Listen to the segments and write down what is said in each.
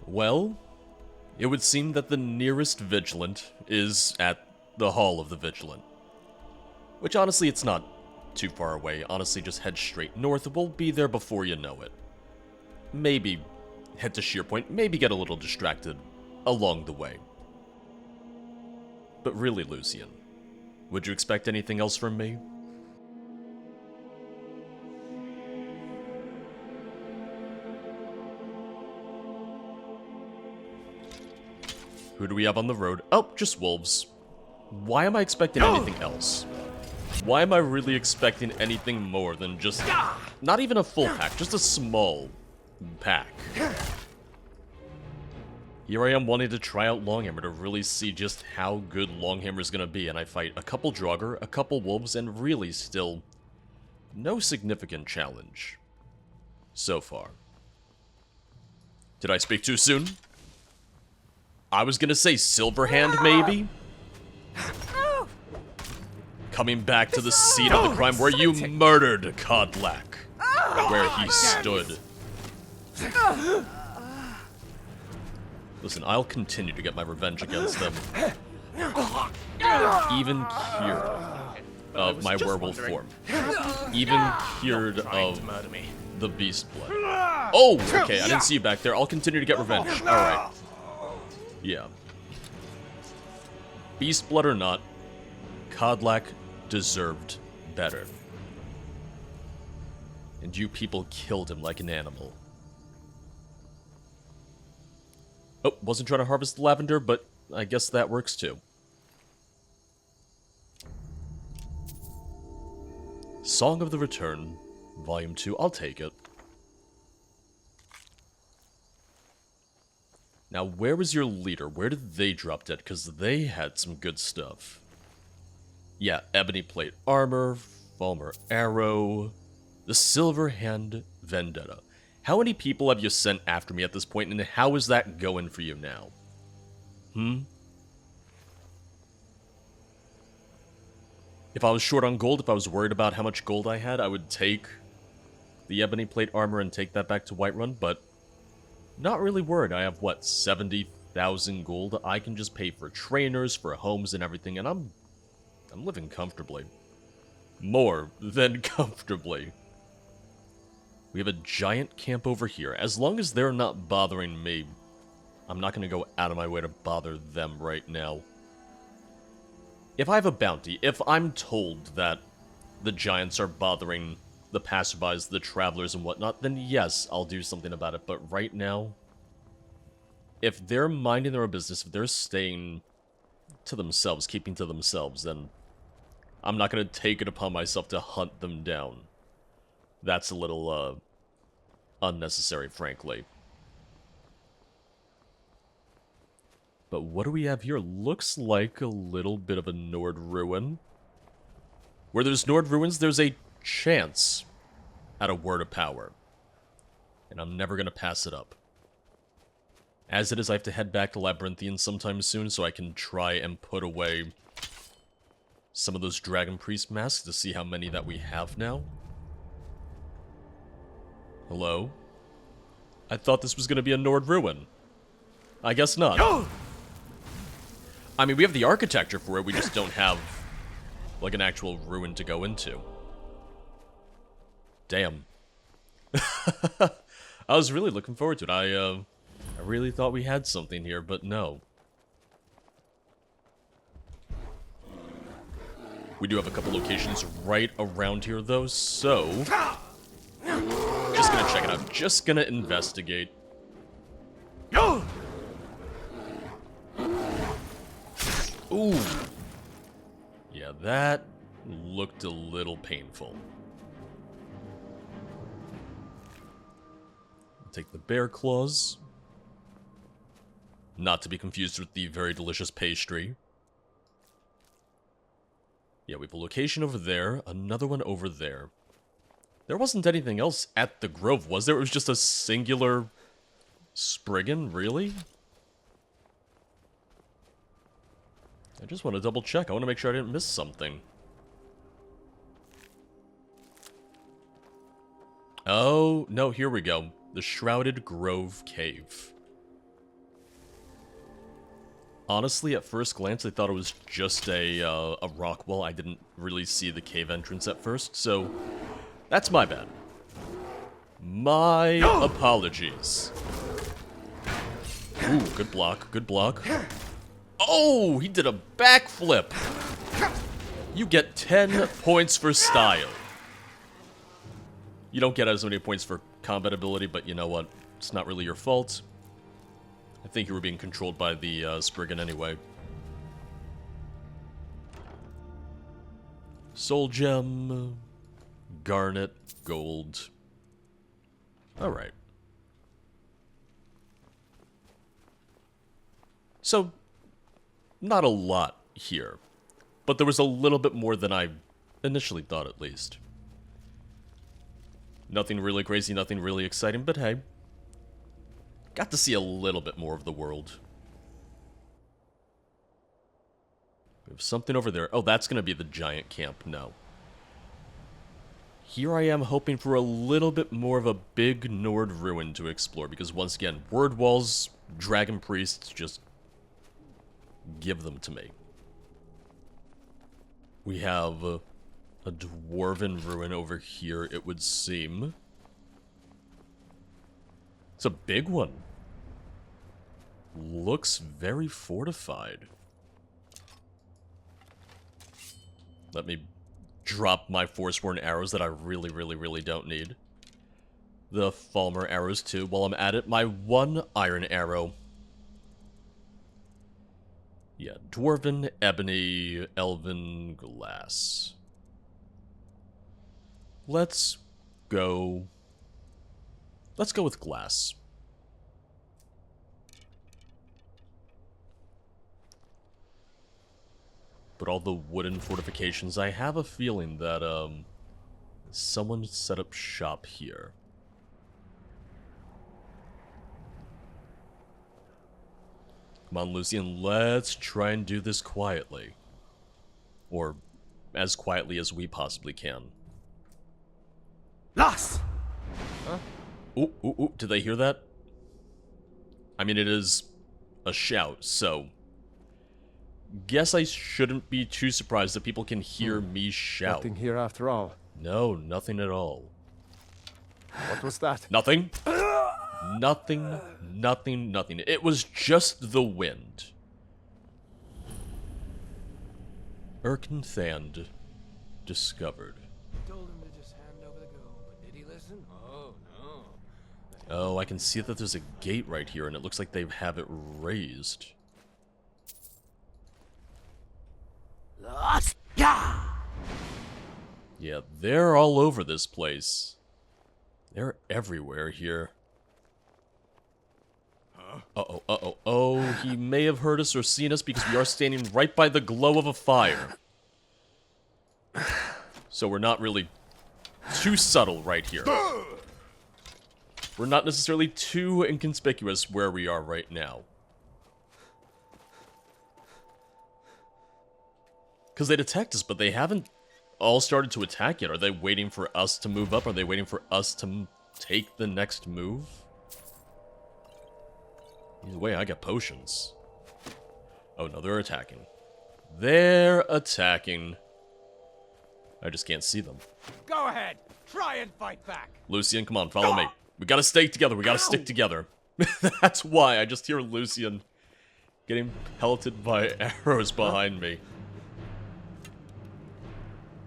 Well, it would seem that the nearest Vigilant is at the Hall of the Vigilant. Which honestly, it's not too far away. Honestly, just head straight north. We'll be there before you know it. Maybe head to Sheerpoint, maybe get a little distracted along the way. But really, Lucian, would you expect anything else from me? Who do we have on the road? Oh, just wolves. Why am I expecting anything else? Why am I really expecting anything more than just... not even a full pack, just a small pack. Here I am wanting to try out Longhammer to really see just how good Longhammer's gonna be, and I fight a couple Draugr, a couple wolves, and really still no significant challenge so far. Did I speak too soon? I was gonna say Silverhand, maybe? Coming back to the scene of the crime where you murdered Kodlak, where he stood. Listen, I'll continue to get my revenge against them. Even cured of my werewolf form. Even cured of the beast blood. Oh, okay, I didn't see you back there. I'll continue to get revenge. Alright. Yeah. Beast blood or not, Kodlak deserved better. And you people killed him like an animal. Oh, wasn't trying to harvest the lavender, but I guess that works too. Song of the Return, Volume 2, I'll take it. Now, where was your leader? Where did they drop dead? Because they had some good stuff. Yeah, Ebony Plate Armor, Falmer Arrow, the Silverhand Vendetta. How many people have you sent after me at this point, and how is that going for you now? If I was short on gold, if I was worried about how much gold I had, I would take the Ebony Plate Armor and take that back to Whiterun, but not really worried. I have, what, 70,000 gold? I can just pay for trainers, for homes and everything, and I'm living comfortably. More than comfortably. We have a giant camp over here. As long as they're not bothering me, I'm not going to go out of my way to bother them right now. If I have a bounty, if I'm told that the giants are bothering the passerbys, the travelers and whatnot, then yes, I'll do something about it. But right now, if they're minding their own business, if they're staying to themselves, keeping to themselves, then I'm not going to take it upon myself to hunt them down. That's a little, unnecessary, frankly. But what do we have here? Looks like a little bit of a Nord ruin. Where there's Nord ruins, there's a chance at a word of power. And I'm never going to pass it up. As it is, I have to head back to Labyrinthian sometime soon so I can try and put away some of those Dragon Priest masks to see how many that we have now. Hello? I thought this was going to be a Nord ruin. I guess not. I mean, we have the architecture for it, we just don't have, like, an actual ruin to go into. Damn. I was really looking forward to it. I really thought we had something here, but no. We do have a couple locations right around here, though, so... just gonna check it out. Just gonna investigate. Ooh. Yeah, that looked a little painful. Take the bear claws. Not to be confused with the very delicious pastry. Yeah, we have a location over there, another one over there. There wasn't anything else at the Grove, was there? It was just a singular Spriggan, really? I just want to double check. I want to make sure I didn't miss something. Oh, no, here we go. The Shrouded Grove Cave. Honestly, at first glance, I thought it was just a rock wall. I didn't really see the cave entrance at first, so that's my bad. My apologies. Ooh, good block, good block. Oh, he did a backflip. You get 10 points for style. You don't get as many points for combat ability, but you know what? It's not really your fault. I think you were being controlled by the Spriggan anyway. Soul Gem, Garnet, Gold. Alright. So, not a lot here. But there was a little bit more than I initially thought, at least. Nothing really crazy, nothing really exciting, but hey. Got to see a little bit more of the world. We have something over there. Oh, that's going to be the giant camp. No. Here I am hoping for a little bit more of a big Nord ruin to explore. Because once again, word walls, dragon priests, just give them to me. We have a dwarven ruin over here, it would seem. It's a big one. Looks very fortified. Let me drop my Forsworn arrows that I really don't need. The Falmer arrows too. While I'm at it, my 1 iron arrow. Yeah, Dwarven, Ebony, Elven, Glass. Let's go with Glass. But all the wooden fortifications, I have a feeling that, someone set up shop here. Come on, Lucian, let's try and do this quietly. Or as quietly as we possibly can. Loss! Huh? Ooh, ooh, ooh, did they hear that? I mean, it is a shout, so... Guess I shouldn't be too surprised that people can hear me shout. Nothing here after all. No, nothing at all. What was that? Nothing. Nothing. It was just the wind. Erkenthand discovered. Told him to just hand over the gold, but did he listen? Oh, no. Oh, I can see that there's a gate right here, and it looks like they have it raised. Yeah, they're all over this place. They're everywhere here. Uh-oh, uh-oh. Oh, he may have heard us or seen us because we are standing right by the glow of a fire. So we're not really too subtle right here. We're not necessarily too inconspicuous where we are right now. Because they detect us, but they haven't all started to attack yet. Are they waiting for us to move up? Are they waiting for us to take the next move? Either way, I got potions. Oh no, they're attacking. They're attacking. I just can't see them. Go ahead. Try and fight back. Lucian, come on, follow me. We gotta stay together. We gotta stick together. That's why I just hear Lucian getting pelted by arrows behind me.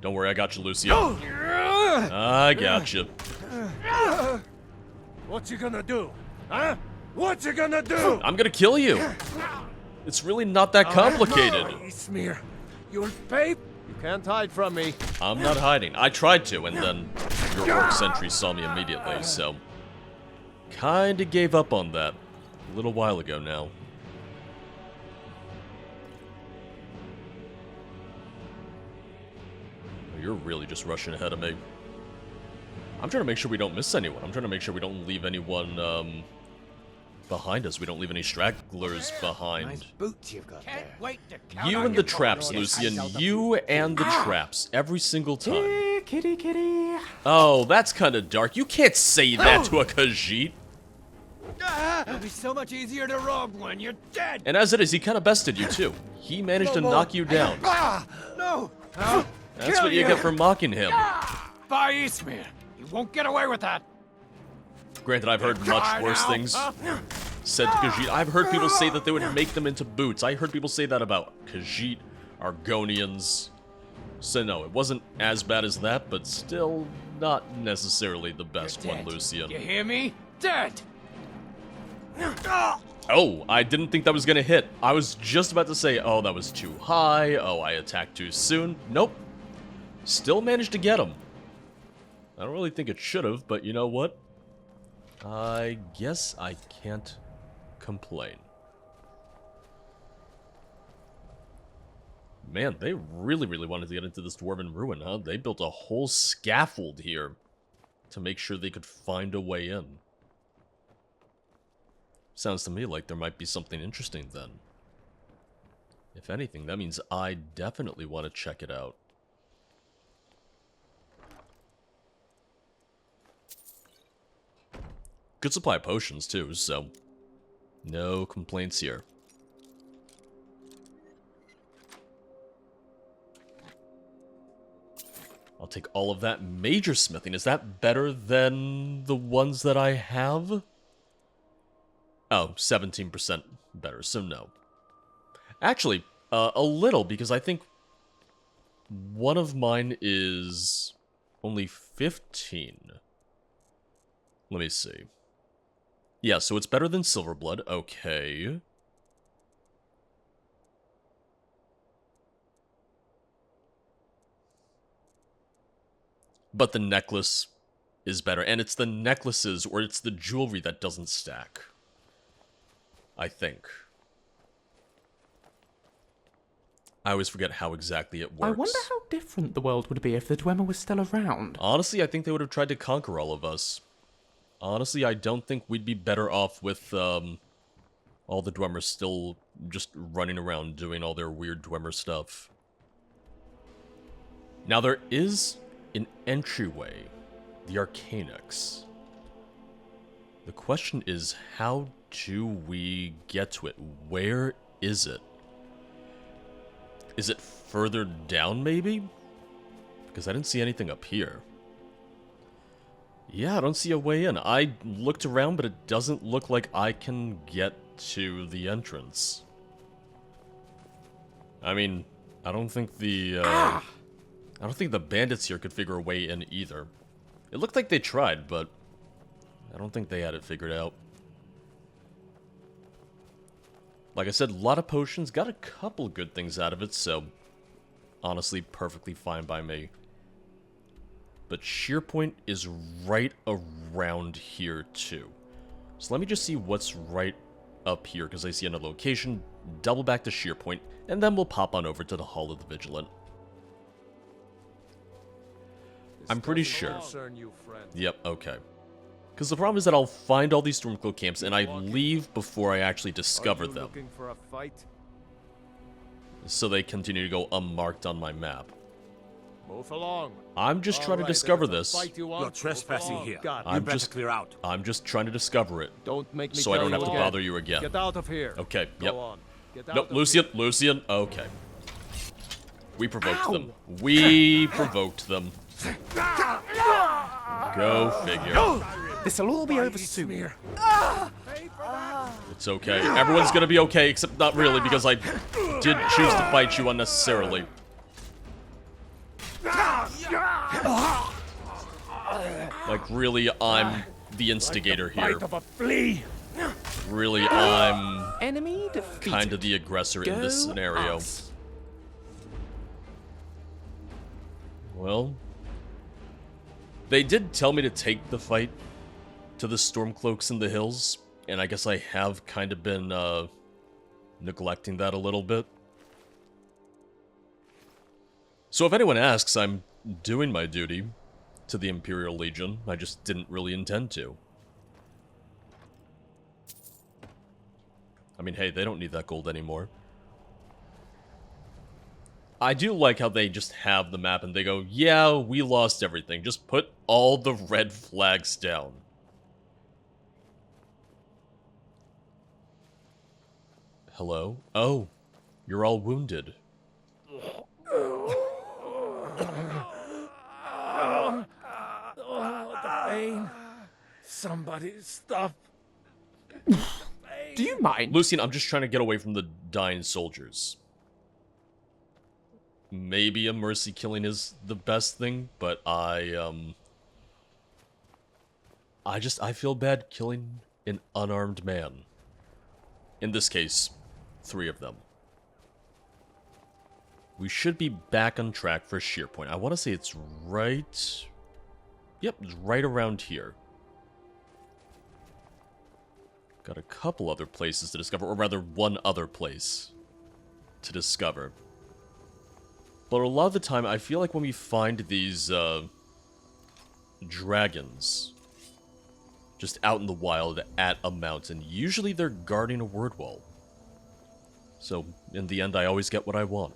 Don't worry, I got you, Lucian. I got you. What you gonna do? Huh? What you gonna do? I'm gonna kill you. It's really not that complicated. Smear. You'll pay. You can't hide from me. I'm not hiding. I tried to, and then your orc sentry saw me immediately, so... Kinda gave up on that a little while ago now. You're really just rushing ahead of me. I'm trying to make sure we don't miss anyone. I'm trying to make sure we don't leave anyone, behind us. We don't leave any stragglers behind. Nice boots you've got there. Wait to count You on and your the traps, bonus. Lucian. You and the traps. Every single time. Kitty, kitty. Oh, that's kind of dark. You can't say that to a Khajiit. It'll be so much easier to rob when you're dead. And as it is, he kind of bested you too. He managed to knock you down. No. That's what you get for mocking him. By Eastmere, you won't get away with that. Granted, I've heard much worse things said to Khajiit. I've heard people say that they would make them into boots. I heard people say that about Khajiit, Argonians. So no, it wasn't as bad as that, but still not necessarily the best one, Lucian. You hear me? Dead. Oh, I didn't think that was gonna hit. I was just about to say, oh, that was too high. Oh, I attacked too soon. Nope. Still managed to get him. I don't really think it should have, but you know what? I guess I can't complain. Man, they really wanted to get into this dwarven ruin, huh? They built a whole scaffold here to make sure they could find a way in. Sounds to me like there might be something interesting then. If anything, that means I definitely want to check it out. Good supply of potions too, so no complaints here. I'll take all of that. Major smithing, is that better than the ones that I have? Oh, 17% better, so no. Actually, a little, because I think one of mine is only 15. Let me see. Yeah, so it's better than Silverblood, okay. But the necklace is better, and it's the necklaces, or it's the jewelry that doesn't stack. I think. I always forget how exactly it works. I wonder how different the world would be if the Dwemer was still around. Honestly, I think they would have tried to conquer all of us. Honestly, I don't think we'd be better off with, all the Dwemers still just running around doing all their weird Dwemer stuff. Now, there is an entryway, the Arcanix. The question is, how do we get to it? Where is it? Is it further down, maybe? Because I didn't see anything up here. Yeah, I don't see a way in. I looked around, but it doesn't look like I can get to the entrance. I mean, I don't think the, I don't think the bandits here could figure a way in either. It looked like they tried, but I don't think they had it figured out. Like I said, a lot of potions, got a couple good things out of it, so honestly, perfectly fine by me. But Shearpoint is right around here, too. So let me just see what's right up here, because I see another location, double back to Shearpoint, and then we'll pop on over to the Hall of the Vigilant. I'm pretty sure. Yep, okay. Because the problem is that I'll find all these Stormcloak camps, and I leave before I actually discover them. Looking for a fight? So they continue to go unmarked on my map. Move along. I'm just trying to discover this. You're trespassing here. God, You better clear out. I'm just trying to discover it. don't make me So I tell don't have you to again. bother you again. Get out of here. Okay, Go yep. on. Get out No, of Lucian, okay. We provoked them. We provoked them. Go figure. This'll all be over soon. It's okay. Everyone's gonna be okay, except not really, because I did choose to fight you unnecessarily. Like, really, I'm the instigator here. Bite of a flea. Really, I'm Enemy defeated. kind of the aggressor in this Go scenario. us. Well, they did tell me to take the fight to the Stormcloaks in the hills, and I guess I have kind of been neglecting that a little bit. So if anyone asks, I'm doing my duty to the Imperial Legion. I just didn't really intend to. I mean, hey, they don't need that gold anymore. I do like how they just have the map and they go, yeah, we lost everything. Just put all the red flags down. Hello? Oh, you're all wounded. The pain. Somebody stop. Do you mind? Lucian, I'm just trying to get away from the dying soldiers. Maybe a mercy killing is the best thing, but I feel bad killing an unarmed man. In this case, 3 of them. We should be back on track for Sheer Point. I want to say it's right... Yep, it's right around here. Got a couple other places to discover, or rather one other place to discover. But a lot of the time, I feel like when we find these, dragons just out in the wild at a mountain, usually they're guarding a word wall. So, in the end, I always get what I want.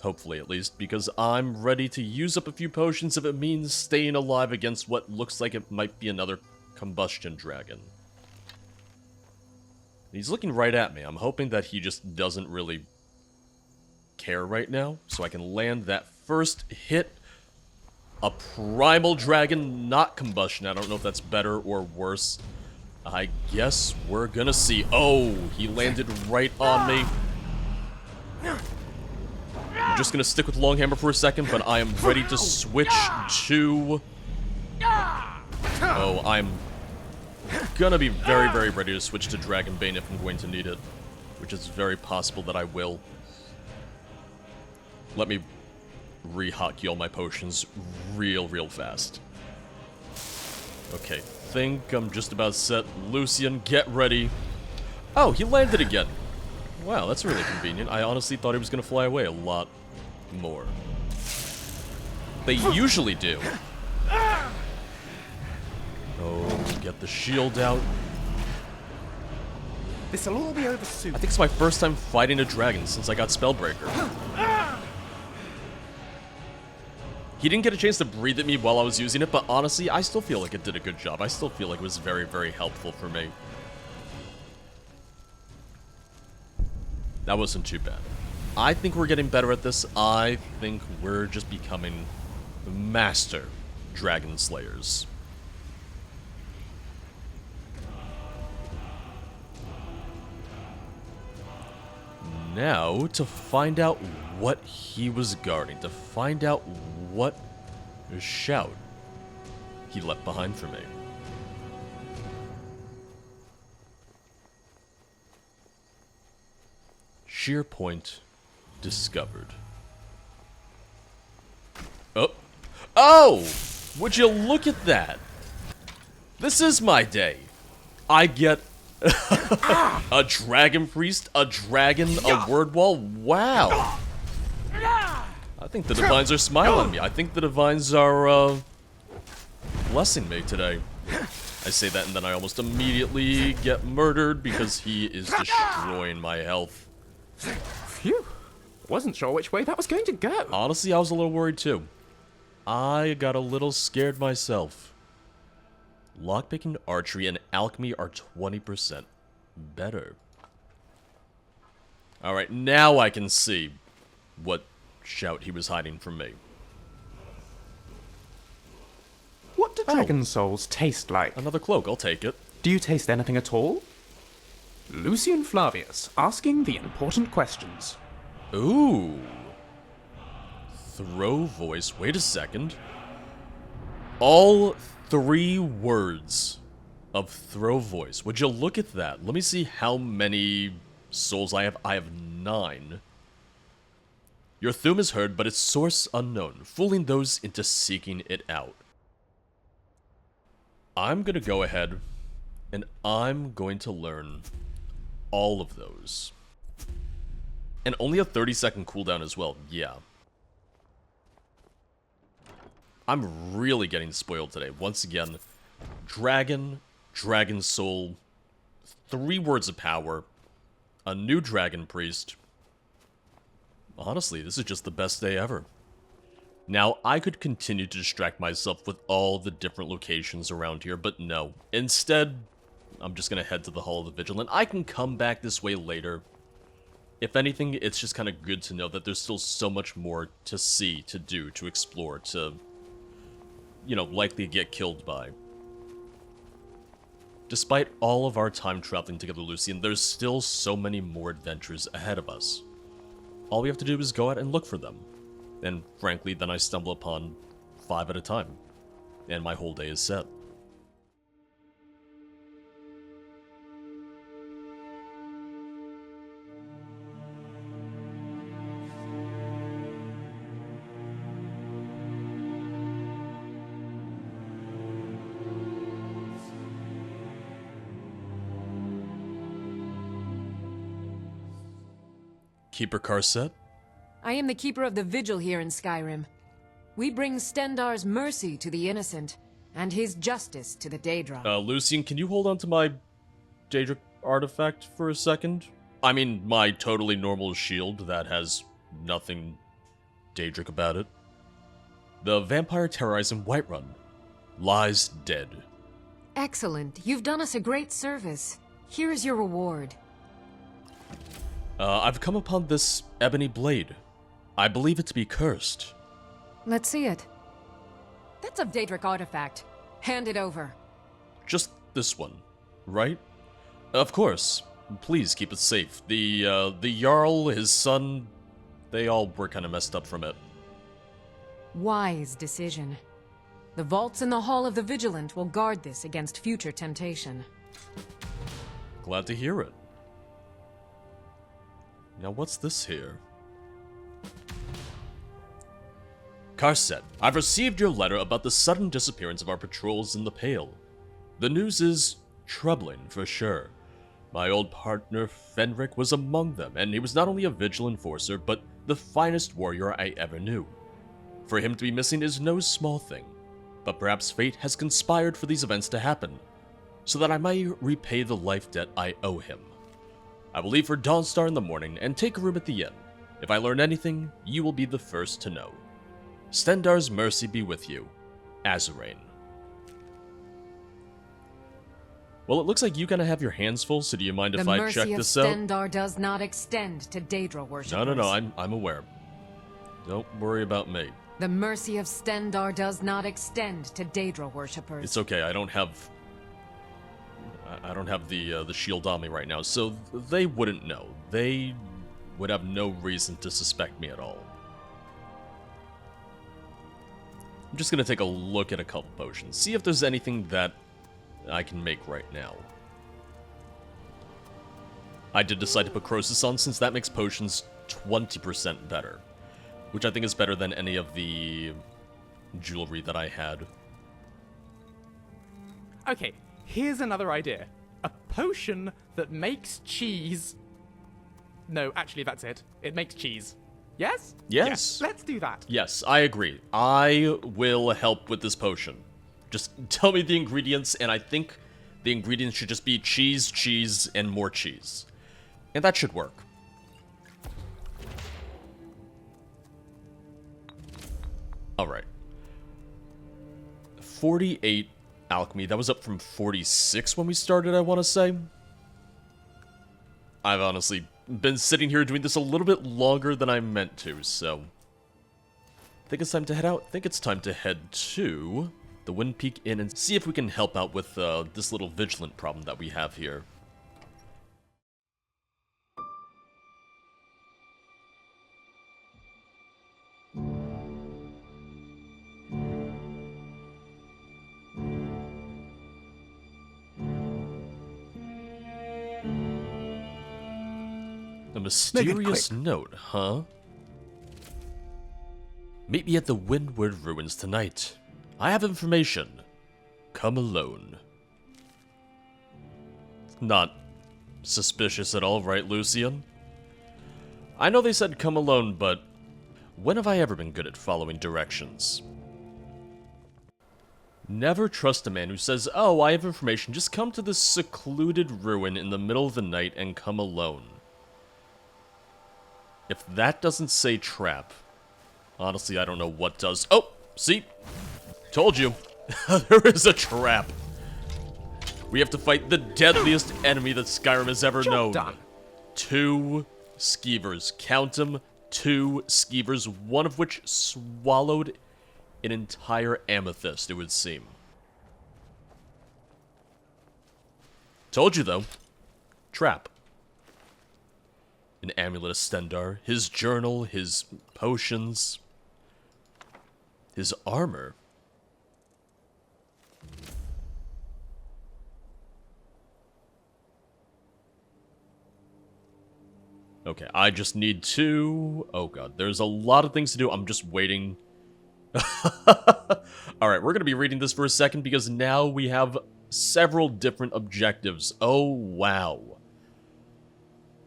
Hopefully, at least, because I'm ready to use up a few potions if it means staying alive against what looks like it might be another combustion dragon. He's looking right at me. I'm hoping that he just doesn't really care right now, so I can land that first hit. A primal dragon, not combustion. I don't know if that's better or worse. I guess we're gonna see. Oh, he landed right on me. I'm just gonna stick with Longhammer for a second, but I am ready to switch to... Oh, I'm gonna be very, very ready to switch to Dragonbane if I'm going to need it. Which is very possible that I will. Let me re-hotkey all my potions real fast. Okay, think I'm just about set. Lucian, get ready. Oh, he landed again. Wow, that's really convenient. I honestly thought he was gonna fly away a lot more. They usually do. Oh, get the shield out. This'll all be over soon. I think it's my first time fighting a dragon since I got Spellbreaker. He didn't get a chance to breathe at me while I was using it, but honestly, I still feel like it did a good job. I still feel like it was very, very helpful for me. That wasn't too bad. I think we're getting better at this. I think we're just becoming master dragon slayers. Now, to find out what he was guarding, to find out what shout he left behind for me. Sheer Point discovered. Oh! Oh! Would you look at that? This is my day. I get a dragon priest, a dragon, a word wall. Wow. I think the divines are smiling at me. I think the divines are blessing me today. I say that and then I almost immediately get murdered because he is destroying my health. Phew. Wasn't sure which way that was going to go. Honestly, I was a little worried too. I got a little scared myself. Lockpicking, archery, and alchemy are 20% better. Alright, now I can see what shout he was hiding from me. What do dragon souls taste like? Another cloak, I'll take it. Do you taste anything at all? Lucian Flavius, asking the important questions. Ooh. Throw voice. Wait a second. All 3 words of throw voice. Would you look at that? Let me see how many souls I have. I have 9. Your Thume is heard, but its source unknown, fooling those into seeking it out. I'm gonna go ahead and I'm going to learn all of those. And only a 30-second cooldown as well, yeah. I'm really getting spoiled today. Once again, dragon, dragon soul, 3 words of power, a new dragon priest. Honestly, this is just the best day ever. Now, I could continue to distract myself with all the different locations around here, but no. Instead, I'm just gonna head to the Hall of the Vigilant. I can come back this way later. If anything, it's just kind of good to know that there's still so much more to see, to do, to explore, to, you know, likely get killed by. Despite all of our time traveling together, Lucian, there's still so many more adventures ahead of us. All we have to do is go out and look for them. And frankly, then I stumble upon 5 at a time. And my whole day is set. Keeper Carset? I am the keeper of the vigil here in Skyrim. We bring Stendarr's mercy to the innocent, and his justice to the Daedra. Lucian, can you hold on to my Daedric artifact for a second? I mean, my totally normal shield that has nothing Daedric about it. The vampire terrorizing Whiterun lies dead. Excellent. You've done us a great service. Here is your reward. I've come upon this Ebony Blade. I believe it to be cursed. Let's see it. That's a Daedric artifact. Hand it over. Just this one, right? Of course. Please keep it safe. The Jarl, his son, they all were kind of messed up from it. Wise decision. The vaults in the Hall of the Vigilant will guard this against future temptation. Glad to hear it. Now what's this here? Carset, I've received your letter about the sudden disappearance of our patrols in the Pale. The news is troubling, for sure. My old partner, Fenric, was among them, and he was not only a vigil enforcer, but the finest warrior I ever knew. For him to be missing is no small thing, but perhaps fate has conspired for these events to happen, so that I may repay the life debt I owe him. I will leave for Dawnstar in the morning and take a room at the inn. If I learn anything, you will be the first to know. Stendarr's mercy be with you, Azurain. Well, it looks like you kind of have your hands full, so do you mind if I check this out? The mercy of Stendarr does not extend to Daedra worshippers. No, I'm aware. Don't worry about me. The mercy of Stendarr does not extend to Daedra worshippers. It's okay, I don't have the shield on me right now, so they wouldn't know. They would have no reason to suspect me at all. I'm just gonna take a look at a couple potions, see if there's anything that I can make right now. I did decide to put Croesus on since that makes potions 20% better, which I think is better than any of the jewelry that I had. Okay, here's another idea. A potion that makes cheese. No, actually, that's it. It makes cheese. Yes? Yes. Yeah, let's do that. Yes, I agree. I will help with this potion. Just tell me the ingredients, and I think the ingredients should just be cheese, cheese, and more cheese. And that should work. Alright. 48 alchemy. That was up from 46 when we started, I want to say. I've honestly been sitting here doing this a little bit longer than I meant to, so I think it's time to head out. I think it's time to head to the Wind Peak Inn and see if we can help out with this little Vigilant problem that we have here. A mysterious note, huh? Meet me at the Windward Ruins tonight. I have information. Come alone. Not suspicious at all, right, Lucian? I know they said come alone, but when have I ever been good at following directions? Never trust a man who says, oh, I have information, just come to this secluded ruin in the middle of the night and come alone. If that doesn't say trap, honestly, I don't know what does. Oh, see? Told you. There is a trap. We have to fight the deadliest enemy that Skyrim has ever known. done. 2 skeevers. Count them. 2 skeevers, one of which swallowed an entire amethyst, it would seem. Told you, though. Trap. An amulet of Stendar, his journal, his potions, his armor. Okay, I just need to... Oh god, there's a lot of things to do. I'm just waiting. Alright, we're going to be reading this for a second because now we have several different objectives. Oh, wow.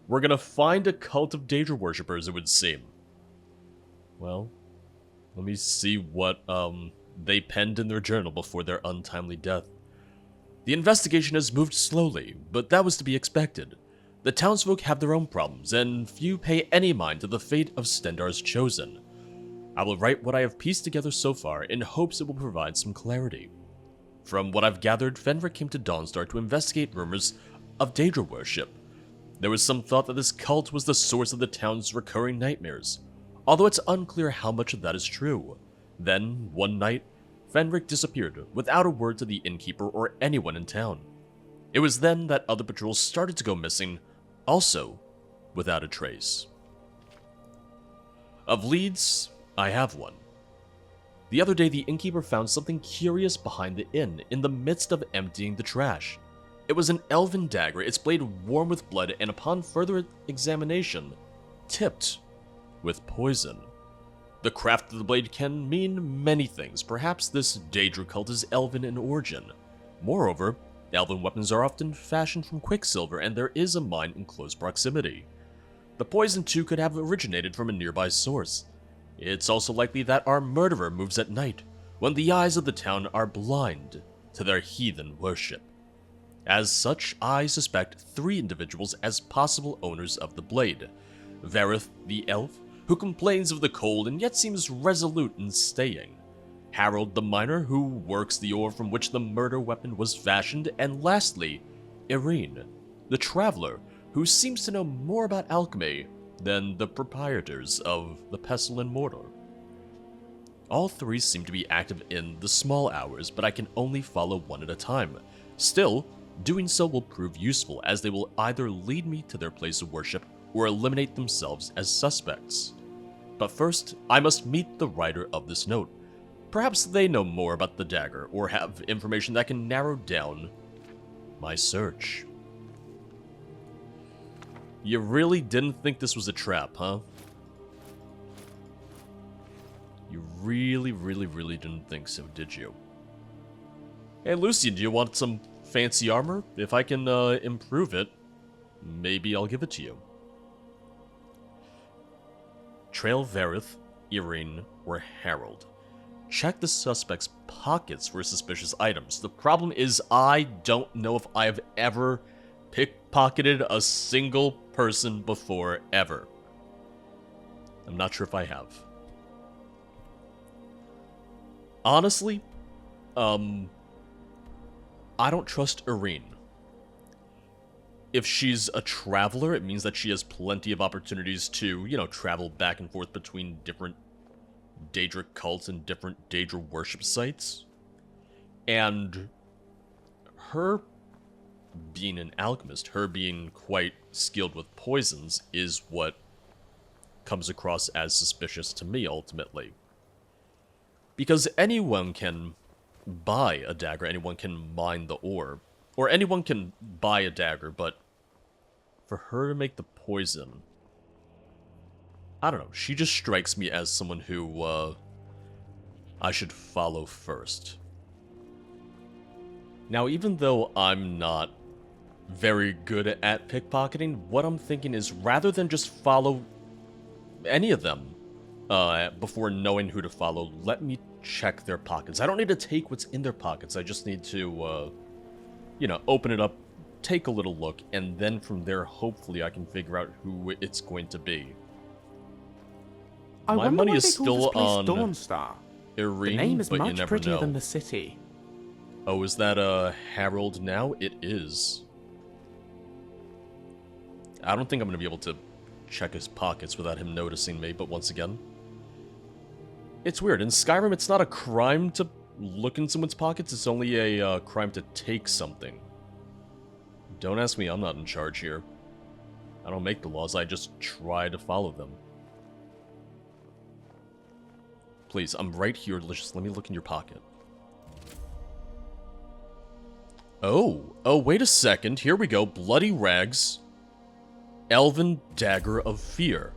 We're going to find a cult of Daedra worshippers, it would seem. Well, let me see what they penned in their journal before their untimely death. The investigation has moved slowly, but that was to be expected. The townsfolk have their own problems, and few pay any mind to the fate of Stendar's chosen. I will write what I have pieced together so far in hopes it will provide some clarity. From what I've gathered, Fenric came to Dawnstar to investigate rumors of Daedra worship. There was some thought that this cult was the source of the town's recurring nightmares, although it's unclear how much of that is true. Then, one night, Fenric disappeared without a word to the innkeeper or anyone in town. It was then that other patrols started to go missing, also without a trace. Of leads, I have one. The other day, the innkeeper found something curious behind the inn in the midst of emptying the trash. It was an elven dagger, its blade warm with blood, and upon further examination, tipped with poison. The craft of the blade can mean many things. Perhaps this Daedra cult is elven in origin. Moreover, elven weapons are often fashioned from quicksilver, and there is a mine in close proximity. The poison, too, could have originated from a nearby source. It's also likely that our murderer moves at night, when the eyes of the town are blind to their heathen worship. As such, I suspect 3 individuals as possible owners of the blade. Vareth, the elf, who complains of the cold and yet seems resolute in staying. Harold, the miner, who works the ore from which the murder weapon was fashioned. And lastly, Irene, the traveler, who seems to know more about alchemy than the proprietors of the Pestle and Mortar. All 3 seem to be active in the small hours, but I can only follow one at a time. Still, doing so will prove useful, as they will either lead me to their place of worship or eliminate themselves as suspects. But first, I must meet the writer of this note. Perhaps they know more about the dagger, or have information that can narrow down my search. You really didn't think this was a trap, huh? You really didn't think so, did you? Hey, Lucian, do you want some fancy armor? If I can improve it, maybe I'll give it to you. Trail Vareth, Irene, or Harold. Check the suspect's pockets for suspicious items. The problem is I don't know if I have ever pickpocketed a single person before, ever. I'm not sure if I have. Honestly, I don't trust Irene. If she's a traveler, it means that she has plenty of opportunities to, travel back and forth between different Daedra cults and different Daedra worship sites. And her being an alchemist, her being quite skilled with poisons, is what comes across as suspicious to me, ultimately. Because anyone can buy a dagger, anyone can mine the ore, or anyone can buy a dagger, but for her to make the poison, I don't know, she just strikes me as someone who, I should follow first. Now, even though I'm not very good at pickpocketing, what I'm thinking is, rather than just follow any of them before knowing who to follow, let me check their pockets. I don't need to take what's in their pockets, I just need to, open it up, take a little look, and then from there, hopefully I can figure out who it's going to be. My money is still on Dawnstar. Irene, The name is but you much never prettier know. than the city. Oh, is that Harold now? It is. I don't think I'm going to be able to check his pockets without him noticing me, but once again... It's weird. In Skyrim, it's not a crime to look in someone's pockets, it's only a crime to take something. Don't ask me, I'm not in charge here. I don't make the laws, I just try to follow them. Please, I'm right here, just let me look in your pocket. Oh, wait a second, here we go, Bloody Rags. Elven Dagger of Fear.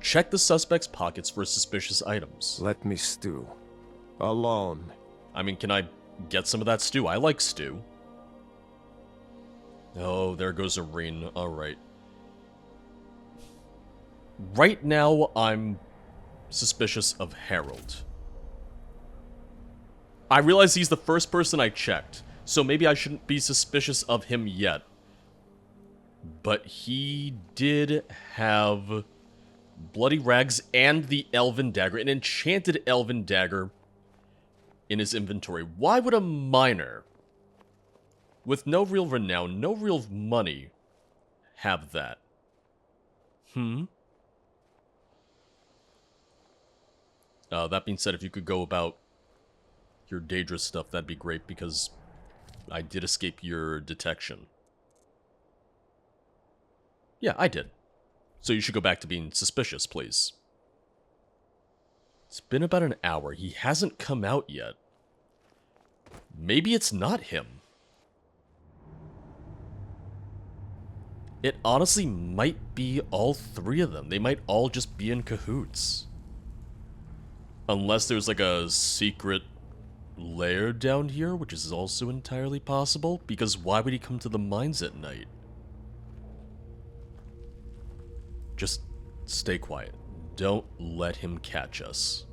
Check the suspect's pockets for suspicious items. Let me stew. Alone. I mean, can I get some of that stew? I like stew. Oh, there goes Irene. Alright. Right now, I'm suspicious of Harold. I realize he's the first person I checked, so maybe I shouldn't be suspicious of him yet. But he did have Bloody Rags and the Elven Dagger, an enchanted Elven Dagger, in his inventory. Why would a miner with no real renown, no real money, have that? That being said, if you could go about your dangerous stuff, that'd be great, because I did escape your detection. Yeah, I did. So you should go back to being suspicious, please. It's been about an hour. He hasn't come out yet. Maybe it's not him. It honestly might be all three of them. They might all just be in cahoots. Unless there's like a secret lair down here, which is also entirely possible. Because why would he come to the mines at night? Just stay quiet. Don't let him catch us.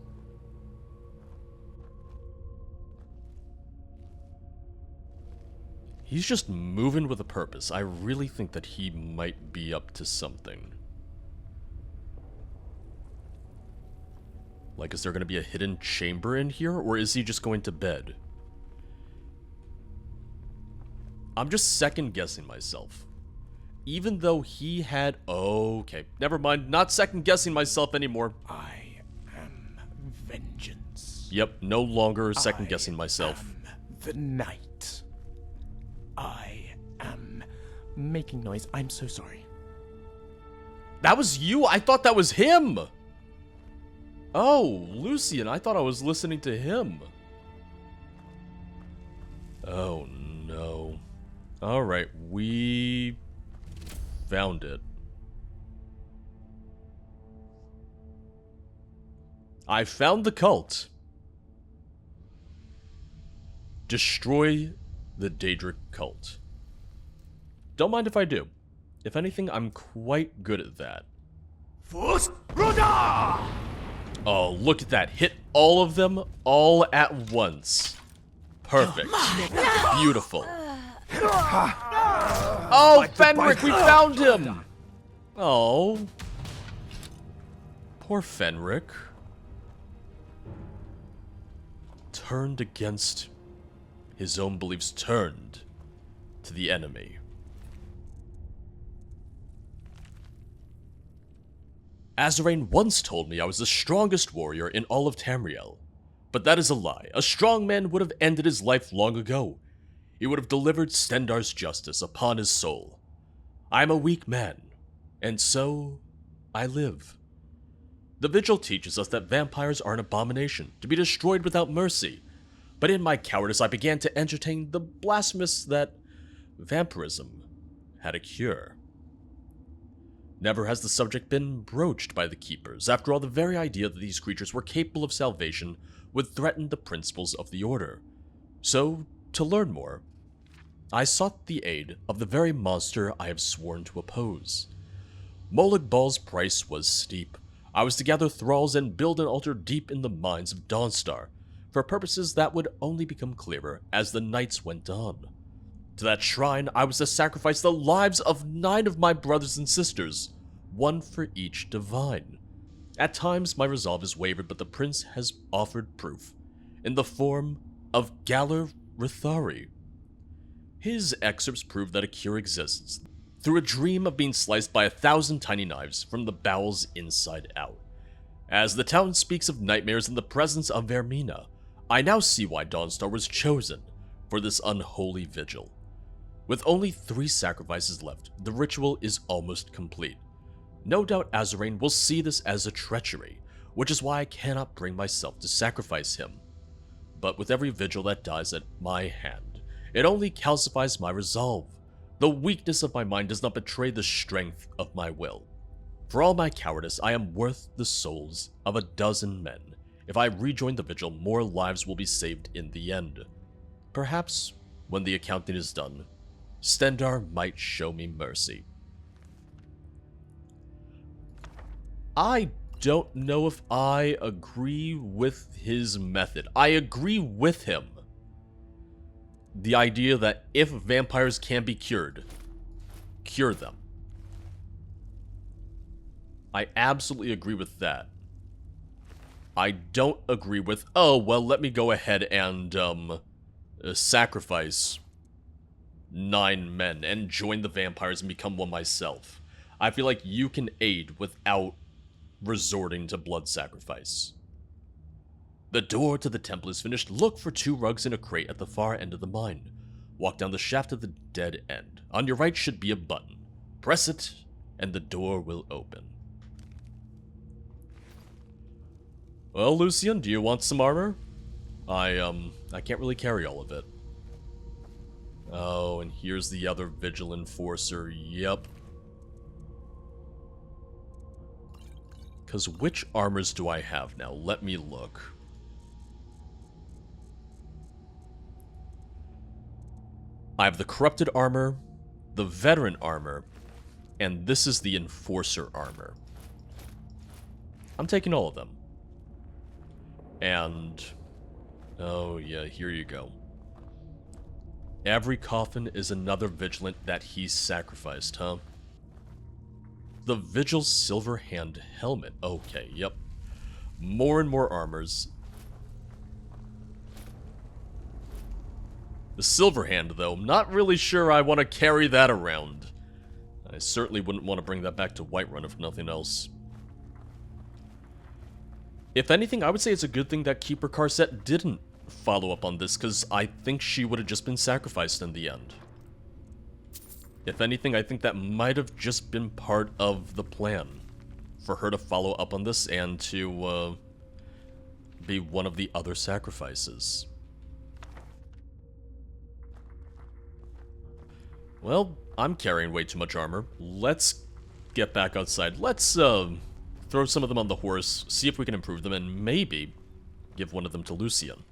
He's just moving with a purpose. I really think that he might be up to something. Like, is there going to be a hidden chamber in here, or is he just going to bed? I'm just second-guessing myself. Even though he had... Okay, never mind. Not second-guessing myself anymore. I am vengeance. Yep, no longer second-guessing myself. I am the night. I am making noise. I'm so sorry. That was you? I thought that was him! Oh, Lucian, I thought I was listening to him. Oh, no. Alright, we... found it. I found the cult. Destroy the Daedric cult. Don't mind if I do. If anything, I'm quite good at that. Oh, look at that. Hit all of them all at once. Perfect. Beautiful. Oh, Fenric, we found him! Oh. Poor Fenric. Turned against his own beliefs, turned to the enemy. Azarain once told me I was the strongest warrior in all of Tamriel. But that is a lie. A strong man would have ended his life long ago. He would have delivered Stendarr's justice upon his soul. I am a weak man, and so I live. The Vigil teaches us that vampires are an abomination, to be destroyed without mercy. But in my cowardice, I began to entertain the blasphemous that vampirism had a cure. Never has the subject been broached by the Keepers. After all, the very idea that these creatures were capable of salvation would threaten the principles of the Order. So, to learn more, I sought the aid of the very monster I have sworn to oppose. Molag Bal's price was steep. I was to gather thralls and build an altar deep in the mines of Dawnstar, for purposes that would only become clearer as the nights went on. To that shrine, I was to sacrifice the lives of 9 of my brothers and sisters, 1 for each divine. At times, my resolve has wavered, but the prince has offered proof, in the form of Galler Rithari. His excerpts prove that a cure exists, through a dream of being sliced by 1,000 tiny knives from the bowels inside out. As the town speaks of nightmares in the presence of Vermina, I now see why Dawnstar was chosen for this unholy vigil. With only 3 sacrifices left, the ritual is almost complete. No doubt Azurain will see this as a treachery, which is why I cannot bring myself to sacrifice him. But with every vigil that dies at my hand, it only calcifies my resolve. The weakness of my mind does not betray the strength of my will. For all my cowardice, I am worth the souls of a dozen men. If I rejoin the vigil, more lives will be saved in the end. Perhaps, when the accounting is done, Stendarr might show me mercy. I don't know if I agree with his method. I agree with him. The idea that if vampires can be cured, cure them. I absolutely agree with that. I don't agree with, oh, well, let me go ahead and, sacrifice 9 men and join the vampires and become one myself. I feel like you can aid without resorting to blood sacrifice. The door to the temple is finished. Look for 2 rugs and a crate at the far end of the mine. Walk down the shaft at the dead end. On your right should be a button. Press it, and the door will open. Well, Lucian, do you want some armor? I can't really carry all of it. Oh, and here's the other Vigil Enforcer. Yep. Because which armors do I have now? Let me look. I have the Corrupted armor, the Veteran armor, and this is the Enforcer armor. I'm taking all of them. And... oh yeah, here you go. Every coffin is another Vigilant that he sacrificed, huh? The Vigil Silver Hand Helmet. Okay, yep. More and more armors. The Silver Hand, though, I'm not really sure I want to carry that around. I certainly wouldn't want to bring that back to Whiterun if nothing else. If anything, I would say it's a good thing that Keeper Carset didn't follow up on this, because I think she would have just been sacrificed in the end. If anything, I think that might have just been part of the plan, for her to follow up on this and to be one of the other sacrifices. Well, I'm carrying way too much armor. Let's get back outside. Let's throw some of them on the horse, see if we can improve them, and maybe give one of them to Lucian.